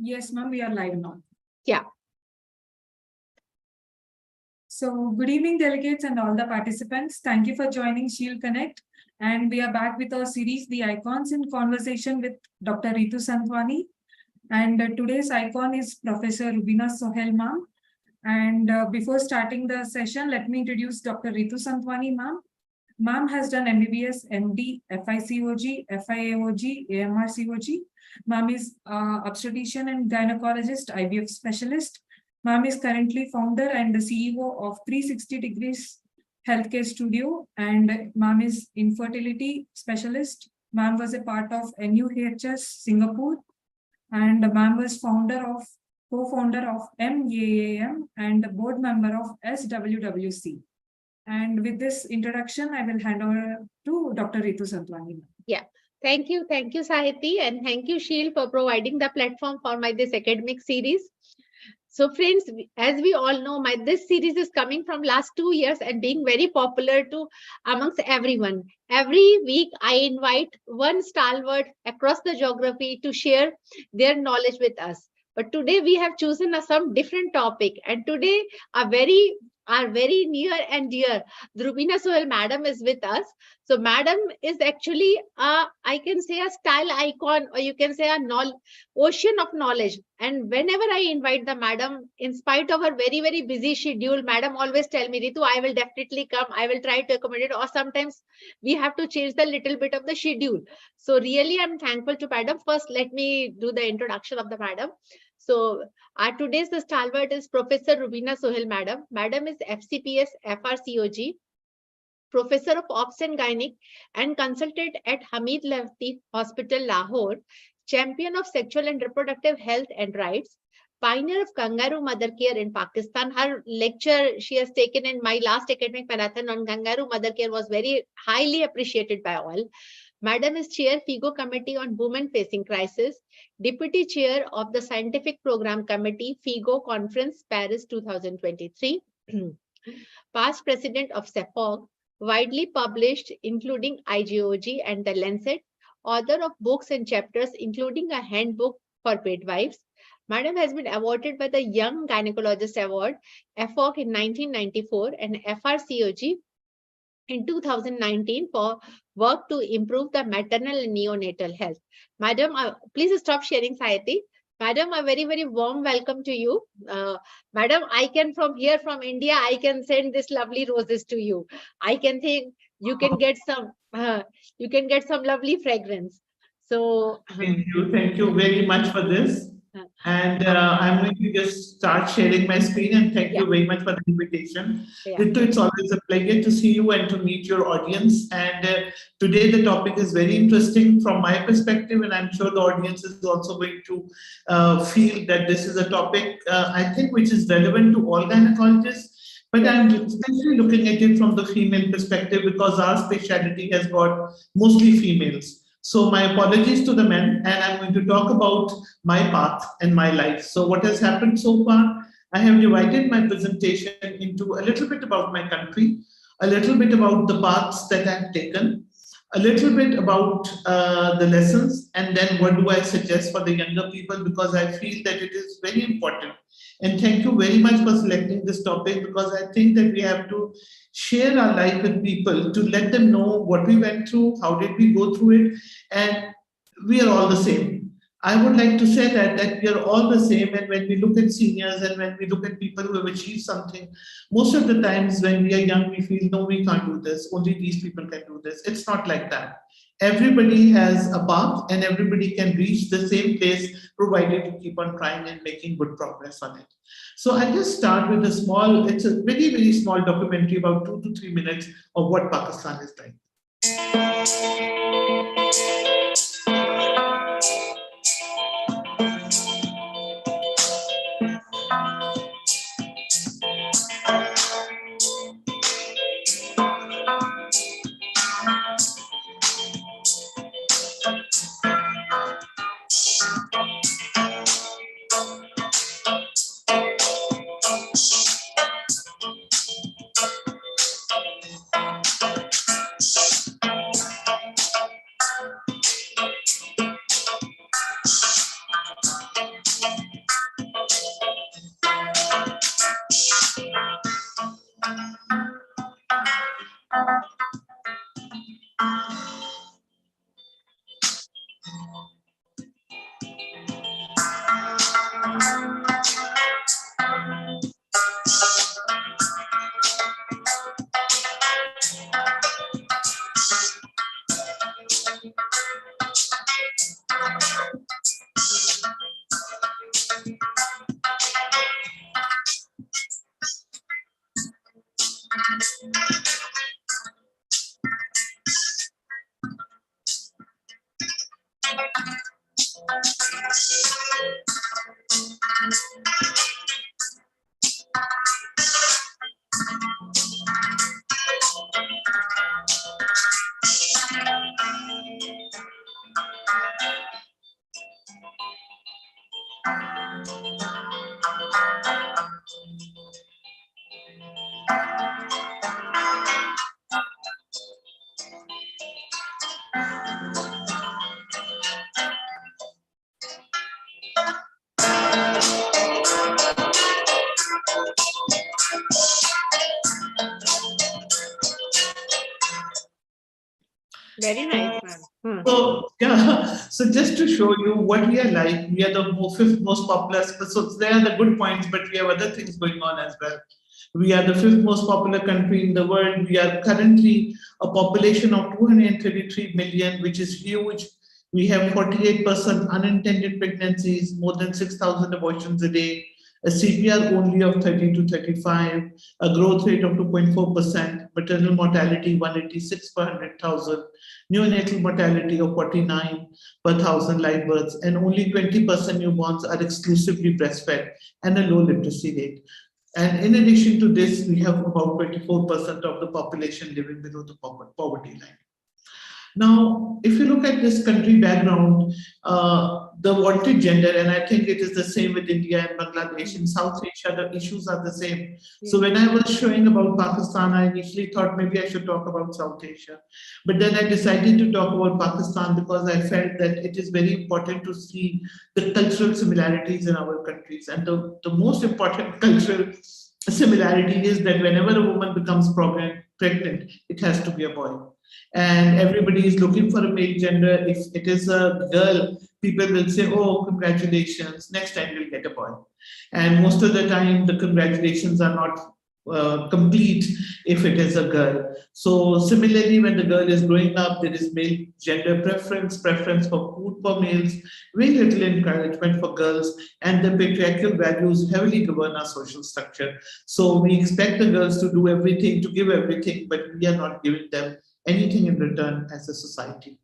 Yes, ma'am, we are live now. Yeah. So, good evening, delegates and all the participants. Thank you for joining Shield Connect. And we are back with our series, The Icons, in conversation with Dr. Ritu Santwani. And today's icon is Professor Rubina Sohail, ma'am. And before starting the session, let me introduce Dr. Ritu Santwani, ma'am. Ma'am has done MBBS, MD, FICOG, FIAOG, AMRCOG. Ma'am is obstetrician and gynecologist, IVF specialist. Ma'am is currently founder and the CEO of 360 Degrees Healthcare Studio, and ma'am is infertility specialist. Ma'am was a part of NUHS Singapore, and ma'am was co-founder of MAAM and board member of SWWC. And with this introduction, I will hand over to Dr. Ritu Santwani. Yeah. Thank you, Sahiti, and thank you, Sheil, for providing the platform for this academic series. So friends, as we all know, this series is coming from last 2 years and being very popular amongst everyone. Every week, I invite one stalwart across the geography to share their knowledge with us. But today we have chosen some different topic, and today are very near and dear. Rubina Sohail madam is with us. So madam is actually I can say a style icon, or you can say a ocean of knowledge. And whenever I invite the madam, in spite of her very, very busy schedule, madam always tell me, Ritu, I will definitely come. I will try to accommodate, or sometimes we have to change the little bit of the schedule. So really, I'm thankful to madam. First, let me do the introduction of the madam. So today's the stalwart is Professor Rubina Sohail madam. Madam is FCPS FRCOG, Professor of Obs and Gynec and consultant at Hamid Lafti Hospital, Lahore, champion of sexual and reproductive health and rights, pioneer of kangaroo mother care in Pakistan. Her lecture she has taken in my last academic marathon on kangaroo mother care was very highly appreciated by all. Madam is Chair FIGO Committee on Women Facing Crisis, Deputy Chair of the Scientific Program Committee, FIGO Conference, Paris 2023, past President of CEPOG, widely published including IGOG and The Lancet, author of books and chapters including a handbook for midwives. Madam has been awarded by the Young Gynecologist Award, FOG in 1994 and FRCOG in 2019 for work to improve the maternal and neonatal health. Madam, please stop sharing, Sayati. Madam, a very, very warm welcome to you. Madam, I can from India, I can send this lovely roses to you. I can think you can get some lovely fragrance. So thank you very much for this. And I'm going to just start sharing my screen, and thank you very much for the invitation. Ritu, it's always a pleasure to see you and to meet your audience. And today the topic is very interesting from my perspective, and I'm sure the audience is also going to feel that this is a topic, I think, which is relevant to all gynecologists. But I'm especially looking at it from the female perspective because our specialty has got mostly females. So my apologies to the men, and I'm going to talk about my path and my life. So what has happened so far, I have divided my presentation into a little bit about my country, a little bit about the paths that I've taken, a little bit about the lessons, and then what do I suggest for the younger people, because I feel that it is very important. And thank you very much for selecting this topic, because I think that we have to share our life with people to let them know what we went through, how did we go through it, and we are all the same. I would like to say that we are all the same, and when we look at seniors and when we look at people who have achieved something, most of the times when we are young, we feel, no, we can't do this, only these people can do this. It's not like that. Everybody has a path and everybody can reach the same place, provided you keep on trying and making good progress on it. So I'll just start with it's a very, very small documentary, about 2 to 3 minutes of what Pakistan is doing. Very nice, ma'am. So yeah, so just to show you what we are like, we are the fifth most popular. So there are the good points, but we have other things going on as well. We are the fifth most popular country in the world. We are currently a population of 233 million, which is huge. We have 48% unintended pregnancies, more than 6,000 abortions a day, a CPR only of 30 to 35, a growth rate of 2.4%, maternal mortality 186 per 100,000, neonatal mortality of 49 per 1,000 live births, and only 20% newborns are exclusively breastfed, and a low literacy rate. And in addition to this, we have about 24% of the population living below the poverty line. Now, if you look at this country background, the wanted gender, and I think it is the same with India and Bangladesh. In South Asia, the issues are the same. So when I was showing about Pakistan, I initially thought maybe I should talk about South Asia. But then I decided to talk about Pakistan because I felt that it is very important to see the cultural similarities in our countries. And the most important cultural similarity is that whenever a woman becomes pregnant, it has to be a boy. And everybody is looking for a male gender. If it is a girl, people will say, oh, congratulations, next time you'll get a boy. And most of the time, the congratulations are not complete if it is a girl. So similarly, when the girl is growing up, there is male gender preference for food for males, very little encouragement for girls, and the patriarchal values heavily govern our social structure. So we expect the girls to do everything, to give everything, but we are not giving them anything in return as a society.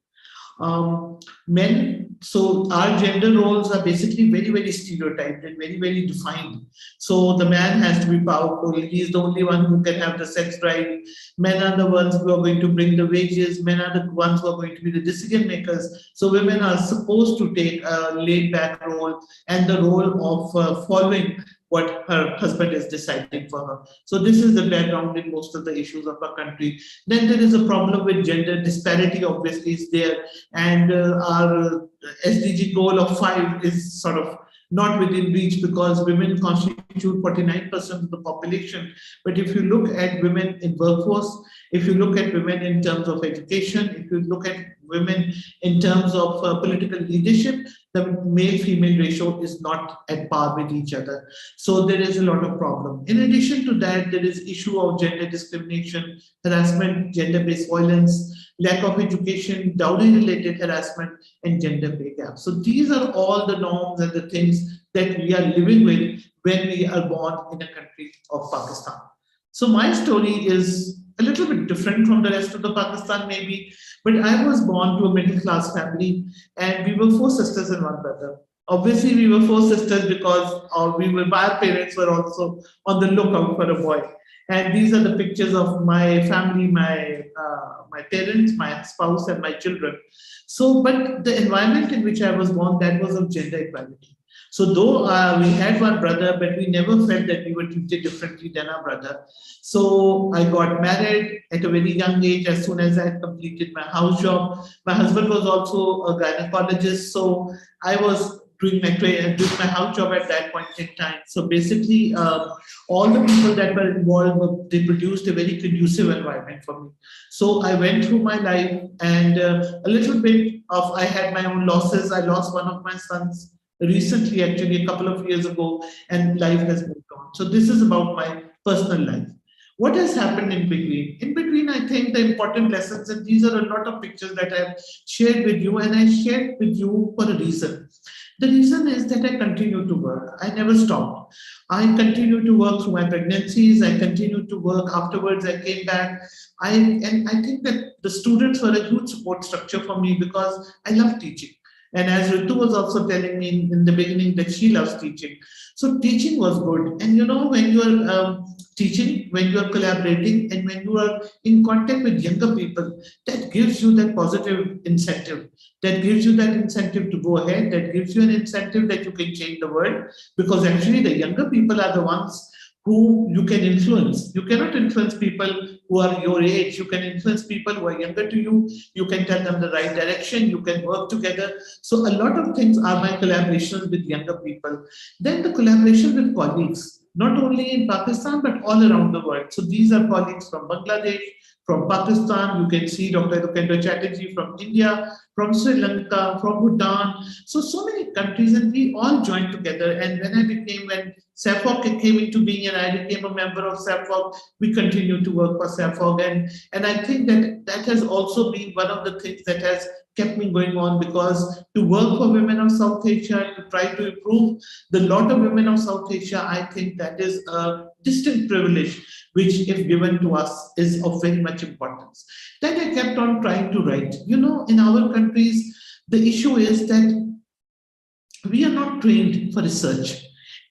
Men, so our gender roles are basically very, very stereotyped and very, very defined. So the man has to be powerful. He's the only one who can have the sex drive. Men are the ones who are going to bring the wages. Men are the ones who are going to be the decision makers. So women are supposed to take a laid back role and the role of following what her husband is deciding for her. So this is the background in most of the issues of our country. Then there is a problem with gender disparity, obviously is there. And our SDG goal of 5 is sort of not within reach because women constitute 49% of the population. But if you look at women in workforce, if you look at women in terms of education, if you look at women in terms of political leadership, the male-female ratio is not at par with each other. So there is a lot of problem. In addition to that, there is issue of gender discrimination, harassment, gender-based violence, lack of education, dowry-related harassment, and gender pay gap. So these are all the norms and the things that we are living with when we are born in a country of Pakistan. So my story is a little bit different from the rest of the Pakistan maybe, but I was born to a middle-class family and we were 4 sisters and 1 brother. Obviously, we were 4 sisters because our parents were also on the lookout for a boy. And these are the pictures of my family, my parents, my spouse, and my children. So, but the environment in which I was born, that was of gender equality. So though we had 1 brother, but we never felt that we were treated differently than our brother. So I got married at a very young age as soon as I had completed my house job. My husband was also a gynecologist, so I was doing my house job at that point in time. So basically, all the people that were involved, they produced a very conducive environment for me. So I went through my life and a little bit of, I had my own losses. I lost one of my sons recently, actually a couple of years ago, and life has moved on. So this is about my personal life. What has happened in between? In between, I think the important lessons, and these are a lot of pictures that I've shared with you, and I shared with you for a reason. The reason is that I continue to work. I never stopped. I continued to work through my pregnancies. I continued to work afterwards. I came back. And I think that the students were a huge support structure for me because I love teaching. And as Ritu was also telling me in the beginning that she loves teaching. So teaching was good. And you know, when you are teaching, when you are collaborating, and when you are in contact with younger people, that gives you that positive incentive. That gives you that incentive to go ahead. That gives you an incentive that you can change the world. Because actually the younger people are the ones who you can influence. You cannot influence people who are your age. You can influence people who are younger to you. You can tell them the right direction. You can work together. So a lot of things are my collaborations with younger people. Then the collaboration with colleagues, not only in Pakistan, but all around the world. So these are colleagues from Bangladesh, from Pakistan. You can see Dr. Lukendra Chatterjee from India, from Sri Lanka, from Bhutan. So many countries, and we all joined together. And when SAFOG came into being and I became a member of SAFOG, we continued to work for SAFOG. And I think that has also been one of the things that has kept me going on, because to work for women of South Asia, to try to improve the lot of women of South Asia, I think that is a distinct privilege, which if given to us is of very much importance. Then I kept on trying to write. You know, in our countries, the issue is that we are not trained for research.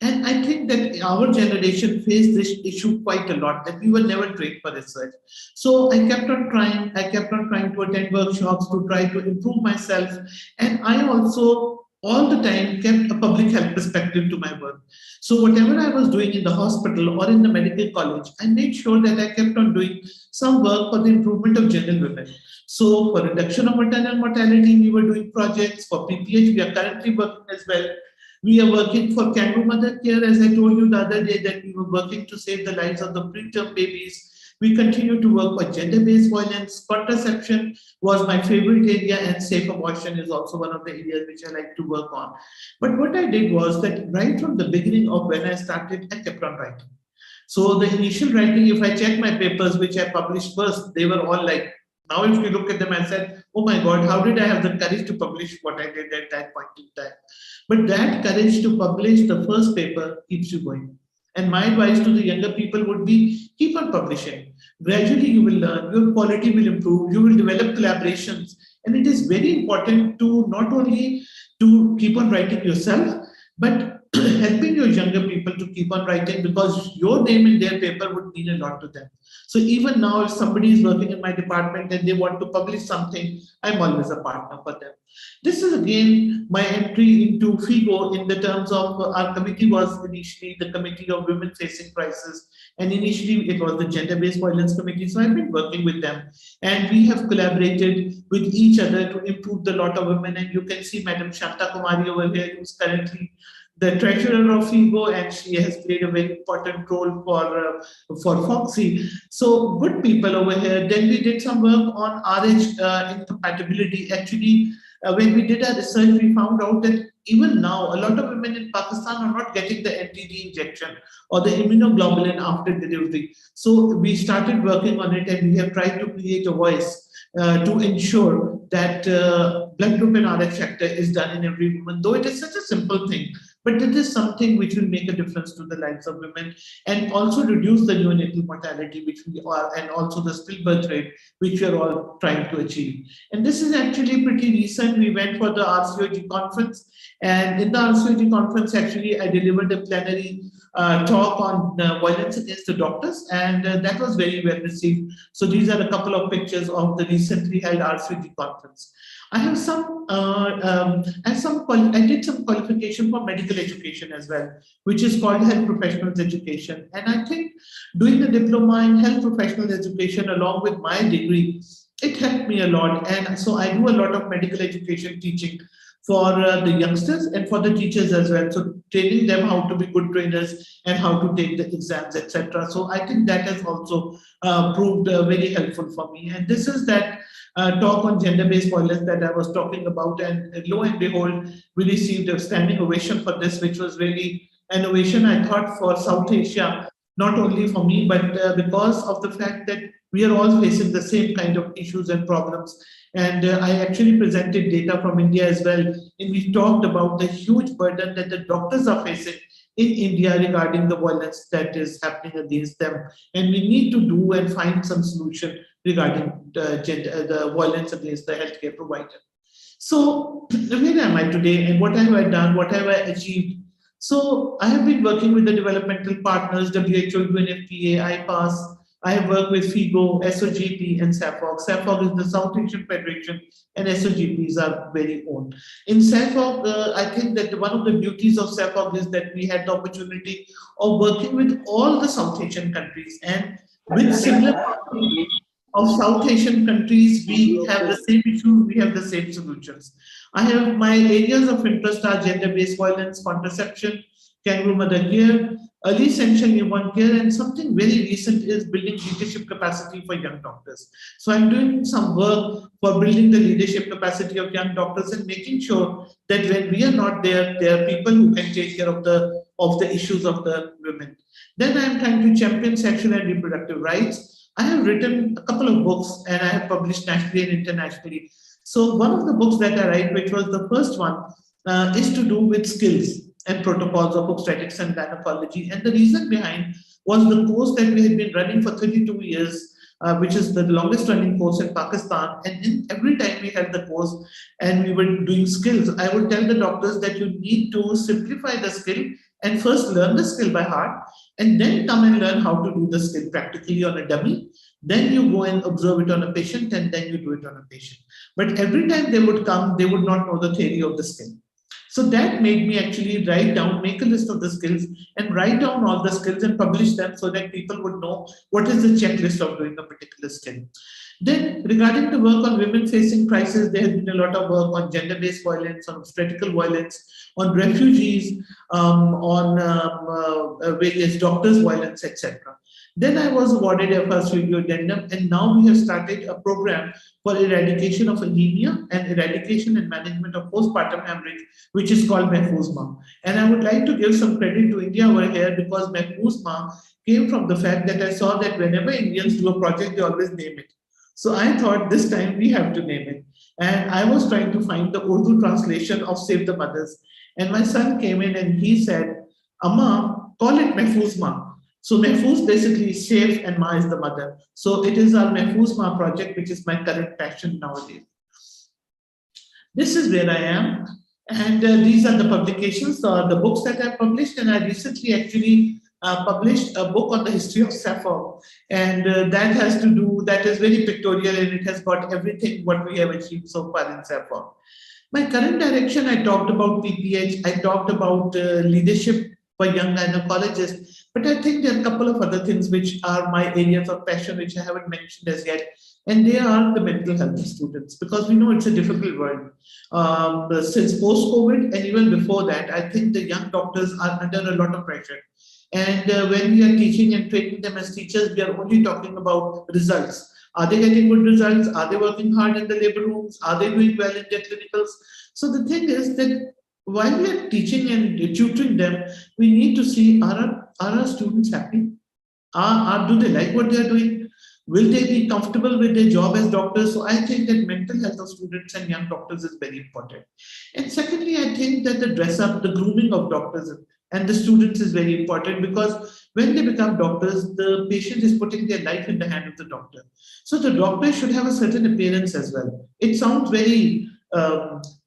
And I think that our generation faced this issue quite a lot, that we were never trained for research. So I kept on trying to attend workshops to try to improve myself. And I also all the time kept a public health perspective to my work. So whatever I was doing in the hospital or in the medical college, I made sure that I kept on doing some work for the improvement of general women. So for reduction of maternal mortality, we were doing projects. For PPH, we are currently working as well. We are working for kangaroo mother care, as I told you the other day, that we were working to save the lives of the preterm babies. We continue to work for gender-based violence. Contraception was my favorite area, and safe abortion is also one of the areas which I like to work on. But what I did was that right from the beginning of when I started, I kept on writing. So the initial writing, if I check my papers, which I published first, they were all like, now if you look at them, I said, oh my God, how did I have the courage to publish what I did at that point in time? But that courage to publish the first paper keeps you going. And my advice to the younger people would be, keep on publishing. Gradually you will learn, your quality will improve, you will develop collaborations. And it is very important to not only to keep on writing yourself, but helping your younger people to keep on writing, because your name in their paper would mean a lot to them. So even now, if somebody is working in my department and they want to publish something, I'm always a partner for them. This is again my entry into FIGO in the terms of our committee was initially the Committee of Women Facing Crisis, and initially it was the Gender-Based Violence Committee. So I've been working with them, and we have collaborated with each other to improve the lot of women. And you can see Madam Shanta Kumari over here, who's currently the treasurer of FIGO, and she has played a very important role for Foxy. So good people over here. Then we did some work on RH incompatibility. Actually, when we did our research, we found out that even now, a lot of women in Pakistan are not getting the NTD injection or the immunoglobulin after delivery. So we started working on it, and we have tried to create a voice to ensure that blood group and RH factor is done in every woman, though it is such a simple thing. But it is something which will make a difference to the lives of women, and also reduce the neonatal mortality, which we are, and also the stillbirth rate, which we are all trying to achieve. And this is actually pretty recent. We went for the RCOG conference, and in the RCOG conference, actually, I delivered a plenary talk on violence against the doctors, and that was very well received. So these are a couple of pictures of the recently held RCOG conference. I have I did some qualification for medical education as well, which is called health professionals education. And I think doing the diploma in health professionals education along with my degree, it helped me a lot. And so I do a lot of medical education teaching for the youngsters and for the teachers as well. So training them how to be good trainers and how to take the exams, etc. So I think that has also proved very helpful for me. And this is that talk on gender-based violence that I was talking about. And lo and behold, we received a standing ovation for this, which was really an ovation, I thought, for South Asia, not only for me, but because of the fact that we are all facing the same kind of issues and problems. And I actually presented data from India as well. And we talked about the huge burden that the doctors are facing in India regarding the violence that is happening against them. And we need to do and find some solution regarding the violence against the healthcare provider. So where am I today and what have I done? What have I achieved? So I have been working with the developmental partners, WHO, UNFPA, IPAS. I have worked with FIGO, SOGP, and SAFOG. SAFOG is the South Asian Federation, and SOGP is our very own. In SAFOG, I think that one of the beauties of SAFOG is that we had the opportunity of working with all the South Asian countries, and with similar of South Asian countries, we have the same issue, we have the same solutions. I have my areas of interest are gender-based violence, contraception, kangaroo mother care, early essential newborn care, and something very recent is building leadership capacity for young doctors. So I'm doing some work for building the leadership capacity of young doctors and making sure that when we are not there, there are people who can take care of the issues of the women. Then I'm trying to champion sexual and reproductive rights. I have written a couple of books and I have published nationally and internationally. So one of the books that I write, which was the first one, is to do with skills and protocols of obstetrics and gynecology. And the reason behind was the course that we had been running for 32 years, which is the longest running course in Pakistan. And every time we had the course and we were doing skills, I would tell the doctors that you need to simplify the skill and first learn the skill by heart and then come and learn how to do the skill practically on a dummy. Then you go and observe it on a patient and then you do it on a patient. But every time they would come, they would not know the theory of the skill. So that made me actually write down, make a list of the skills and write down all the skills and publish them so that people would know what is the checklist of doing a particular skill. Then regarding the work on women facing crisis, there has been a lot of work on gender-based violence, on obstetrical violence, on refugees, on various doctors' violence, etc. Then I was awarded a first review addendum, and now we have started a program for eradication of anemia and eradication and management of postpartum hemorrhage, which is called Mehfoozma. And I would like to give some credit to India over here because Mehfoozma came from the fact that I saw that whenever Indians do a project, they always name it. So I thought this time we have to name it. And I was trying to find the Urdu translation of Save the Mothers. And my son came in and he said, Amma, call it Mehfoozma. So Mehfooz basically is safe and Ma is the mother. So it is our Mehfoozma project, which is my current passion nowadays. This is where I am. And these are the publications, the books that I published. And I recently actually published a book on the history of SAFOG. And that is very pictorial and it has got everything what we have achieved so far in SAFOG. My current direction, I talked about PPH, I talked about leadership for young gynecologists, but I think there are a couple of other things which are my areas of passion, which I haven't mentioned as yet. And they are the mental health of students, because we know it's a difficult world. Since post-COVID and even before that, I think the young doctors are under a lot of pressure. And when we are teaching and training them as teachers, we are only talking about results. Are they getting good results? Are they working hard in the labor rooms? Are they doing well in their clinicals? So the thing is that while we are teaching and tutoring them, we need to see, are our students happy? Do they like what they are doing? Will they be comfortable with their job as doctors? So I think that mental health of students and young doctors is very important. And secondly, I think that the dress up, the grooming of doctors and the students is very important, because when they become doctors, the patient is putting their life in the hand of the doctor. So the doctor should have a certain appearance as well. It sounds very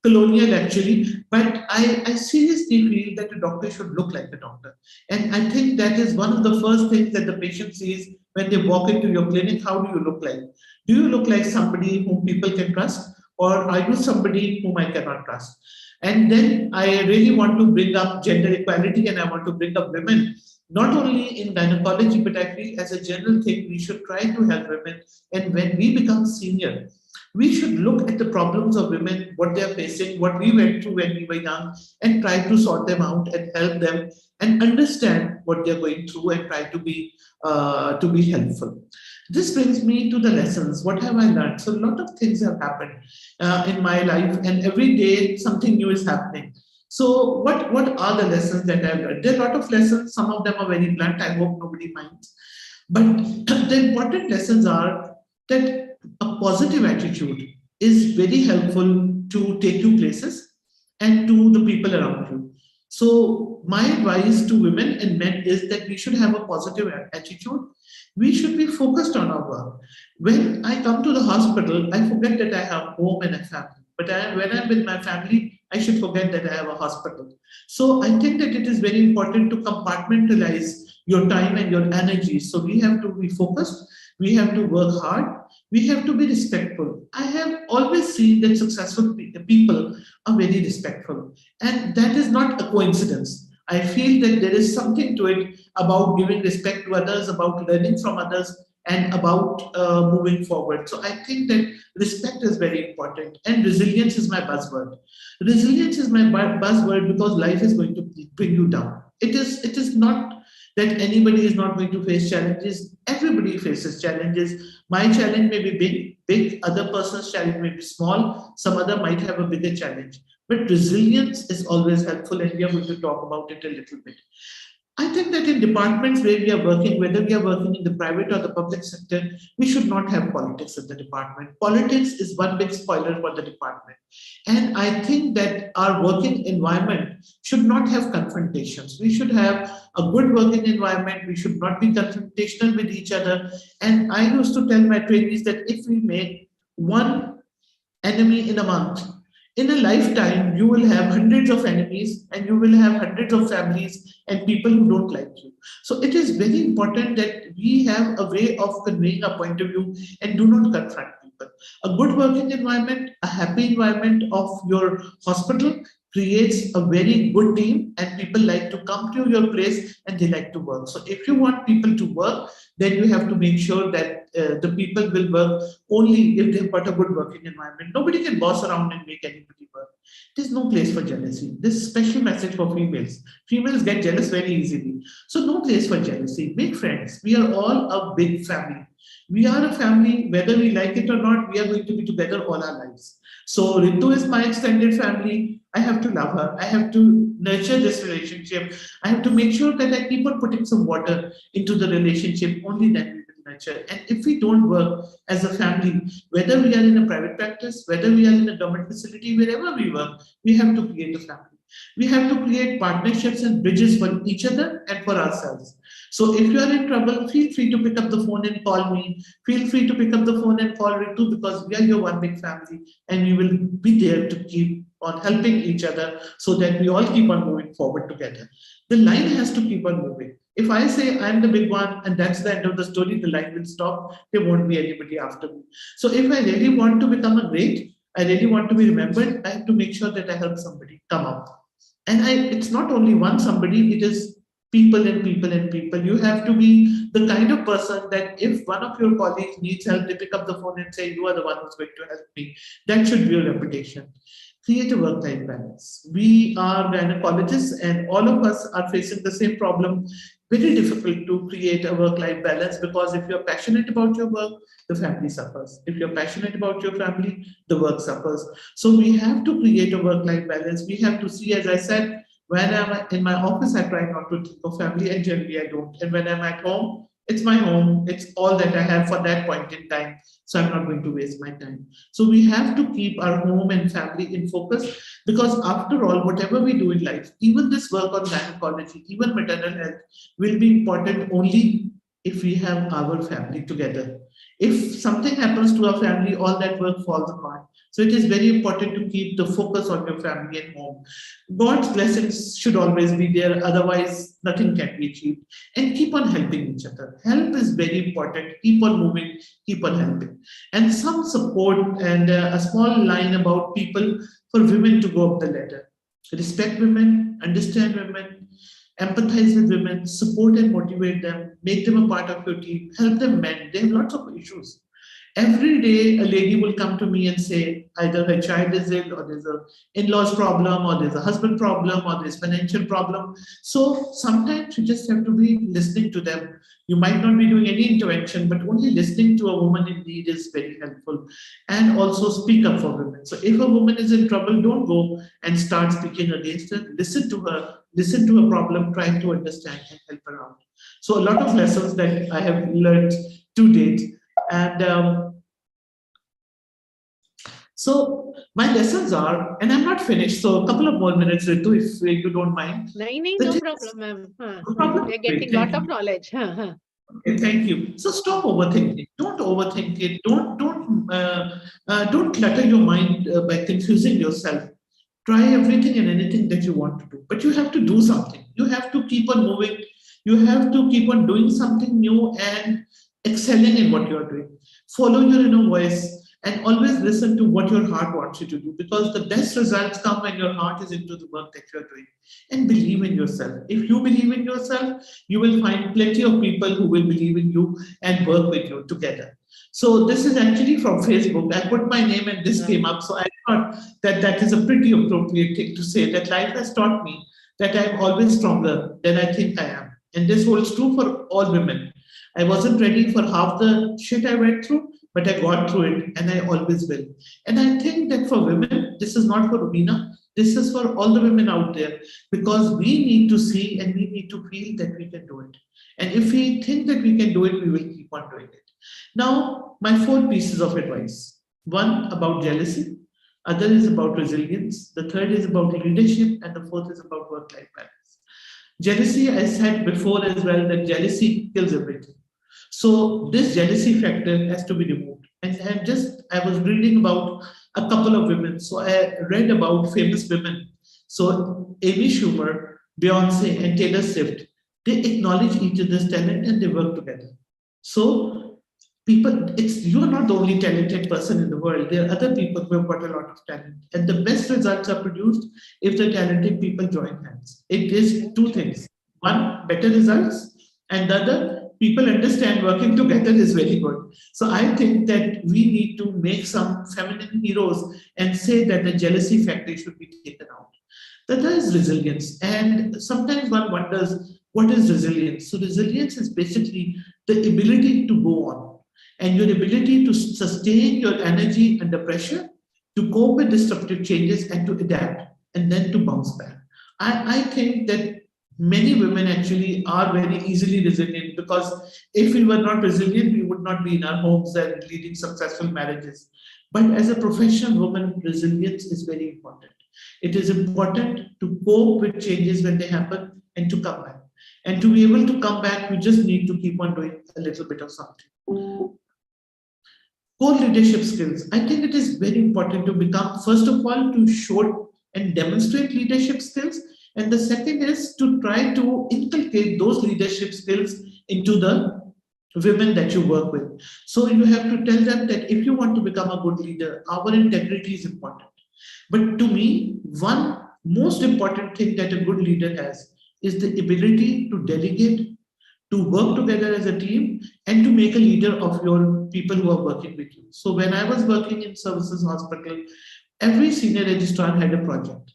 colonial actually, but I seriously feel that a doctor should look like a doctor. And I think that is one of the first things that the patient sees when they walk into your clinic. How do you look like? Do you look like somebody whom people can trust, or are you somebody whom I cannot trust? And then I really want to bring up gender equality, and I want to bring up women, not only in gynecology, but I feel as a general thing, we should try to help women. And when we become senior, We should look at the problems of women, what they are facing, what we went through when we were young, and try to sort them out and help them and understand what they're going through and try to be helpful. This brings me to the lessons. What have I learned? So a lot of things have happened in my life, and every day something new is happening. So what are the lessons that I've learned? There are a lot of lessons. Some of them are very blunt. I hope nobody minds. But the important lessons are that a positive attitude is very helpful to take you places and to the people around you. So my advice to women and men is that we should have a positive attitude. We should be focused on our work. When I come to the hospital, I forget that I have home and a family. But when I'm with my family, I should forget that I have a hospital. So I think that it is very important to compartmentalize your time and your energy. So we have to be focused. We have to work hard. We have to be respectful. I have always seen that successful people are very respectful. And that is not a coincidence. I feel that there is something to it about giving respect to others, about learning from others, and about moving forward. So I think that respect is very important, and resilience is my buzzword. Resilience is my buzzword because life is going to bring you down. It is not that anybody is not going to face challenges. Everybody faces challenges. My challenge may be big. Other person's challenge may be small. Some other might have a bigger challenge. But resilience is always helpful, and we are going to talk about it a little bit. I think that in departments where we are working, whether we are working in the private or the public sector, we should not have politics in the department. Politics is one big spoiler for the department. And I think that our working environment should not have confrontations. We should have a good working environment. We should not be confrontational with each other. And I used to tell my trainees that if we make one enemy in a month, in a lifetime, you will have hundreds of enemies and you will have hundreds of families and people who don't like you. So it is very important that we have a way of conveying a point of view and do not confront people. A good working environment, a happy environment of your hospital creates a very good team, and people like to come to your place and they like to work. So if you want people to work, then you have to make sure that the people will work only if they've got a good working environment. Nobody can boss around and make anybody work. There's no place for jealousy. This is a special message for females. Females get jealous very easily. So no place for jealousy. Make friends. We are all a big family. We are a family, whether we like it or not, we are going to be together all our lives. So Ritu is my extended family. I have to love her. I have to nurture this relationship. I have to make sure that I keep on putting some water into the relationship. Only then we will nurture. And if we don't work as a family, whether we are in a private practice, whether we are in a government facility, wherever we work, we have to create a family. We have to create partnerships and bridges for each other and for ourselves. So if you are in trouble, feel free to pick up the phone and call me. Feel free to pick up the phone and call Ritu, because we are your one big family and we will be there to keep on helping each other so that we all keep on moving forward together. The line has to keep on moving. If I say I'm the big one and that's the end of the story, the line will stop. There won't be anybody after me. So if I really want to become a great, I really want to be remembered, I have to make sure that I help somebody come up. And it's not only one somebody, it is people and people and people. You have to be the kind of person that if one of your colleagues needs help, they pick up the phone and say, you are the one who's going to help me. That should be your reputation. Create a work-life balance. We are gynecologists and all of us are facing the same problem. Very difficult to create a work-life balance, because if you're passionate about your work, the family suffers. If you're passionate about your family, the work suffers. So we have to create a work-life balance. We have to see, as I said, when I'm in my office, I try not to think of family, and generally I don't. And when I'm at home, it's my home. It's all that I have for that point in time. So I'm not going to waste my time. So we have to keep our home and family in focus, because after all, whatever we do in life, even this work on gynecology, even maternal health, will be important only if we have our family together. If something happens to our family, all that work falls apart. So it is very important to keep the focus on your family and home. God's blessings should always be there, otherwise nothing can be achieved. And keep on helping each other. Help is very important. Keep on moving, keep on helping. And some support and a small line about people for women to go up the ladder. Respect women, understand women, empathize with women, support and motivate them, make them a part of your team, help them mend. They have lots of issues. Every day, a lady will come to me and say either her child is ill, or there's a in-laws problem, or there's a husband problem, or there's financial problem. So sometimes you just have to be listening to them. You might not be doing any intervention, but only listening to a woman in need is very helpful. And also speak up for women. So if a woman is in trouble, don't go and start speaking against her. Listen to her, listen to her problem, try to understand and help her out. So a lot of lessons that I have learned to date. And so my lessons are, and I'm not finished, so a couple of more minutes, Ritu, if you don't mind. No problem, ma'am. No problem. We're getting a lot of knowledge. Okay, thank you. So stop overthinking. Don't overthink it. Don't clutter your mind by confusing yourself. Try everything and anything that you want to do, but you have to do something. You have to keep on moving. You have to keep on doing something new and excelling in what you're doing. Follow your inner voice and always listen to what your heart wants you to do, because the best results come when your heart is into the work that you're doing. And believe in yourself. If you believe in yourself, you will find plenty of people who will believe in you and work with you together. So this is actually from Facebook. I put my name and this came up. So I thought that that is a pretty appropriate thing to say, that life has taught me that I'm always stronger than I think I am. And this holds true for all women. I wasn't ready for half the shit I went through, but I got through it, and I always will. And I think that for women, this is not for Rubina, this is for all the women out there, because we need to see and we need to feel that we can do it. And if we think that we can do it, we will keep on doing it. Now, my 4 pieces of advice. 1 about jealousy, other is about resilience, the 3rd is about leadership, and the 4th is about work-life balance. Jealousy, I said before as well, that jealousy kills everything. So this jealousy factor has to be removed. And I was reading about a couple of women. So I read about famous women. So Amy Schumer, Beyonce, and Taylor Swift, they acknowledge each other's talent and they work together. So you are not the only talented person in the world. There are other people who have got a lot of talent. And the best results are produced if the talented people join hands. It is 2 things. 1, better results, and the other, people understand working together is very good. So I think that we need to make some feminine heroes and say that the jealousy factor should be taken out. The other is resilience. And sometimes one wonders, what is resilience? So resilience is basically the ability to go on and your ability to sustain your energy under pressure, to cope with disruptive changes and to adapt and then to bounce back. I think that many women actually are very easily resilient, because if we were not resilient, we would not be in our homes and leading successful marriages. But as a professional woman, resilience is very important. It is important to cope with changes when they happen and to come back. And to be able to come back, you just need to keep on doing a little bit of something. Core leadership skills. I think it is very important to become, first of all, to show and demonstrate leadership skills. And the second is to try to inculcate those leadership skills into the women that you work with. So you have to tell them that if you want to become a good leader, our integrity is important. But to me, one most important thing that a good leader has is the ability to delegate, to work together as a team, and to make a leader of your people who are working with you. So when I was working in Services Hospital, every senior registrar had a project,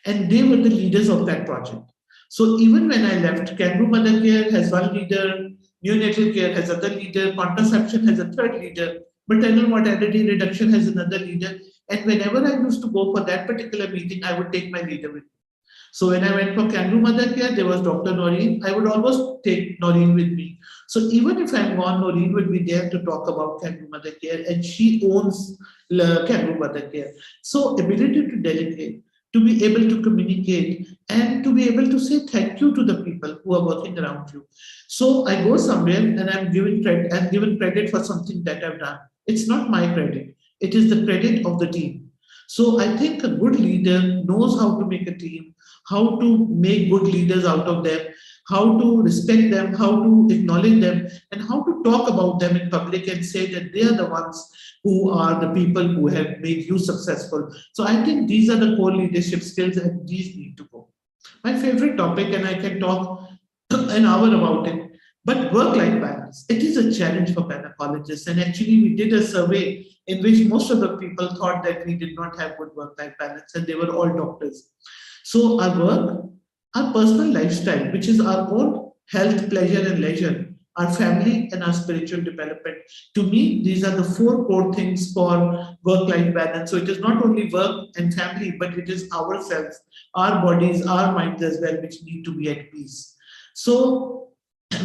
and they were the leaders of that project. So even when I left, Kangaroo Mother Care has one leader, neonatal care has another leader, contraception has a third leader, maternal mortality reduction has another leader. And whenever I used to go for that particular meeting, I would take my leader with me. So when I went for Kangaroo Mother Care, there was Dr. Noreen. I would always take Noreen with me. So even if I'm gone, Noreen would be there to talk about Kangaroo Mother Care, and she owns Kangaroo Mother Care. So ability to delegate, to be able to communicate, and to be able to say thank you to the people who are working around you. So I go somewhere and I'm given credit for something that I've done. It's not my credit. It is the credit of the team. So I think a good leader knows how to make a team, how to make good leaders out of them, how to respect them, how to acknowledge them, and how to talk about them in public and say that they are the ones who are the people who have made you successful. So I think these are the core leadership skills, and these need to go. My favorite topic, and I can talk an hour about it, But work-life balance, it is a challenge for gynecologists. And actually, we did a survey in which most of the people thought that we did not have good work-life balance, and they were all doctors. So our work, our personal lifestyle, which is our own health, pleasure, and leisure, our family, and our spiritual development. To me, these are the four core things for work-life balance. So it is not only work and family, but it is ourselves, our bodies, our minds as well, which need to be at peace. So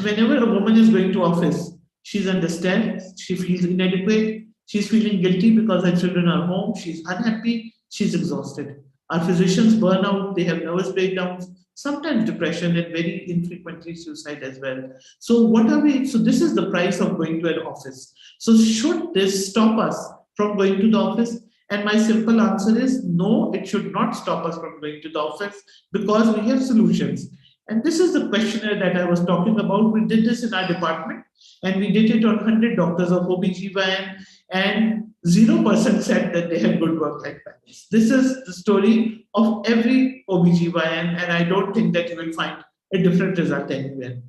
whenever a woman is going to office, she's understand, she feels inadequate, she's feeling guilty because her children are home, she's unhappy, she's exhausted. Our physicians burn out, they have nervous breakdowns, sometimes depression, and very infrequently suicide as well. So what are we? So this is the price of going to an office. So should this stop us from going to the office? And my simple answer is no, it should not stop us from going to the office, because we have solutions. And this is the questionnaire that I was talking about. We did this in our department, and we did it on 100 doctors of OBGYN, and 0% said that they had good work-life balance. This is the story of every OBGYN, and I don't think that you will find a different result anywhere.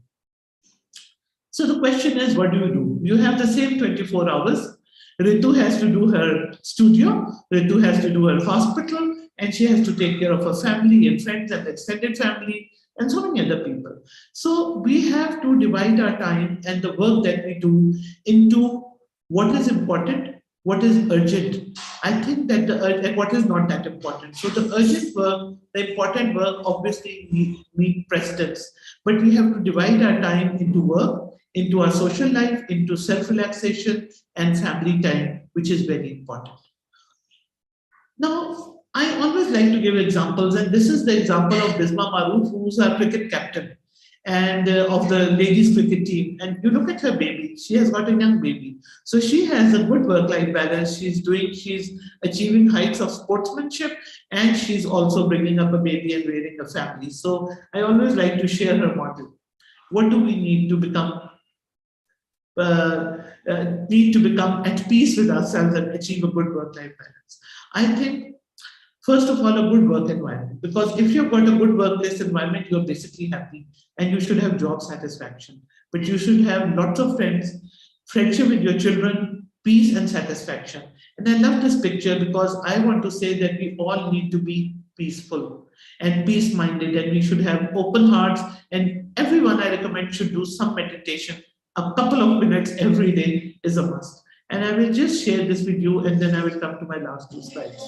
So the question is, what do? You have the same 24 hours. Ritu has to do her studio, Ritu has to do her hospital, and she has to take care of her family and friends and extended family and so many other people. So we have to divide our time and the work that we do into what is important, what is urgent. I think that and what is not that important. So the urgent work, the important work obviously need precedence, but we have to divide our time into work, into our social life, into self-relaxation and family time, which is very important. Now, I always like to give examples, and this is the example of Bisma Maroof, who's our cricket captain and of the ladies cricket team. And you look at her baby, she has got a young baby. So she has a good work-life balance. She's achieving heights of sportsmanship, and she's also bringing up a baby and rearing a family. So I always like to share her model. What do we need to become at peace with ourselves and achieve a good work-life balance? I think, first of all, a good work environment. Because if you've got a good workplace environment, you're basically happy, and you should have job satisfaction. But you should have lots of friends, friendship with your children, peace and satisfaction. And I love this picture because I want to say that we all need to be peaceful and peace-minded, and we should have open hearts. And everyone, I recommend, should do some meditation. A couple of minutes every day is a must. And I will just share this with you, and then I will come to my last two slides.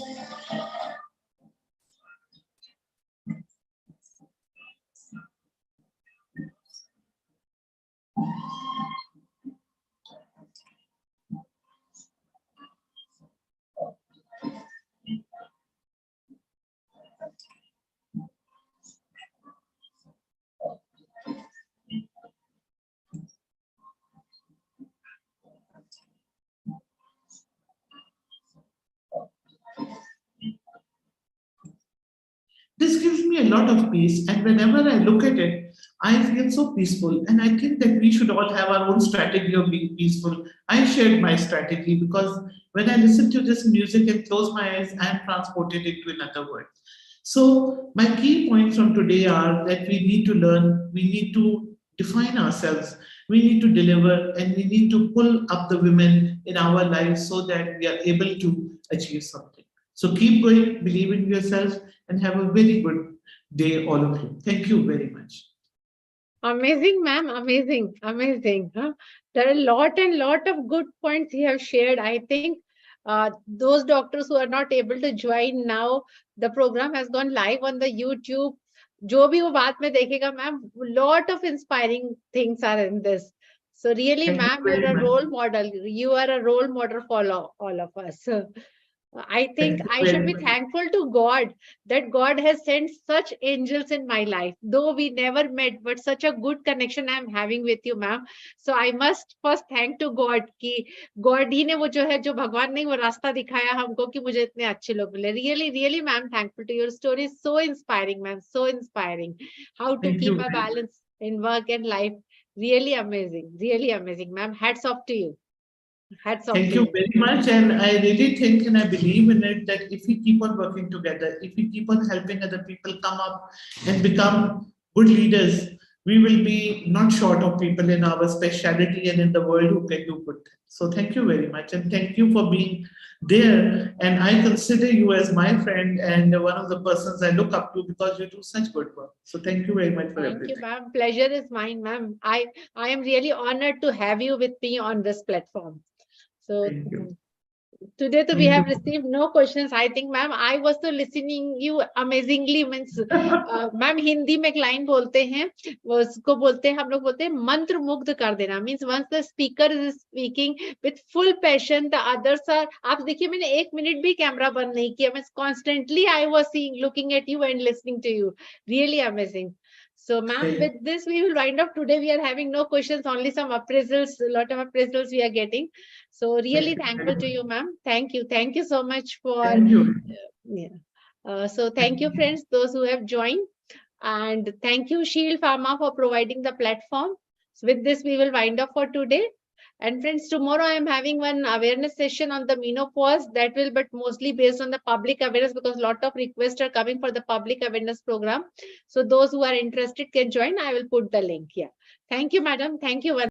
This gives me a lot of peace, and whenever I look at it, I feel so peaceful. And I think that we should all have our own strategy of being peaceful. I shared my strategy because when I listen to this music and close my eyes, I am transported into another world. So my key points from today are that we need to learn, we need to define ourselves, we need to deliver, and we need to pull up the women in our lives so that we are able to achieve something. So keep going, believe in yourself, and have a very good day, all of you. Thank you very much. Amazing, ma'am. Amazing. Amazing. Huh? There are a lot of good points you have shared. I think those doctors who are not able to join now, the program has gone live on the YouTube. जो भी वो बाद में देखेगा, ma'am, lot of inspiring things are in this. So really, ma'am, you're a role model. You are a role model for all of us. I think I should be thankful to God that God has sent such angels in my life. Though we never met, but such a good connection I'm having with you, ma'am. So I must first thank to God कि God ही ने वो जो है, जो भगवान ने वो रास्ता दिखाया हमको कि मुझे इतने अच्छे लोग मिले. Really, ma'am, thankful to your story. So inspiring, ma'am. So inspiring. How to keep a balance in work and life. Really amazing, ma'am. Hats off to you. Thank you very much. And I really think and I believe in it that if we keep on working together, if we keep on helping other people come up and become good leaders, we will be not short of people in our specialty and in the world who can do good. So thank you very much, and thank you for being there. And I consider you as my friend and one of the persons I look up to because you do such good work. So thank you very much for Thank everything. you, ma'am. Pleasure is mine, ma'am. I am really honored to have you with me on this platform. So Thank you. today we Thank have you. received no questions. I think, ma'am, I was so listening you amazingly. Means, ma'am, Hindi में एक line बोलते हैं, वो उसको बोलते हैं, हम लोग बोलते हैं मंत्र मुग्ध कर देना. Means once the speaker is speaking with full passion, the others are. आप देखिए मैंने 1 minute भी कैमरा बंद नहीं किया. Means constantly I was seeing, looking at you and listening to you. Really amazing. So, ma'am, with this we will wind up today. We are having no questions, only some appraisals. A lot of appraisals we are getting. So really thankful to you, ma'am. Thank you. Thank you so much for. Thank you. Yeah. So thank you, friends, those who have joined. And thank you, Shield Pharma, for providing the platform. So with this, we will wind up for today. And friends, tomorrow I am having one awareness session on the menopause that will, but mostly based on the public awareness, because a lot of requests are coming for the public awareness program. So those who are interested can join. I will put the link here. Thank you, madam. Thank you.